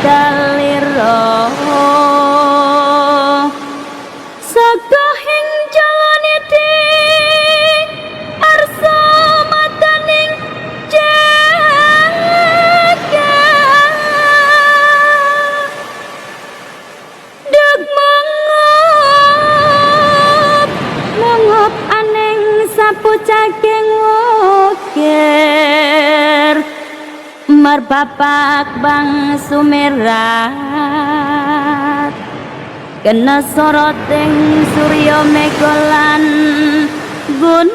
dalira saka hing jalane ding arsa mataning jagat deg mangop aneng sapu cageng wokir marbapak bang sumerat kena soroteng surya megolan gun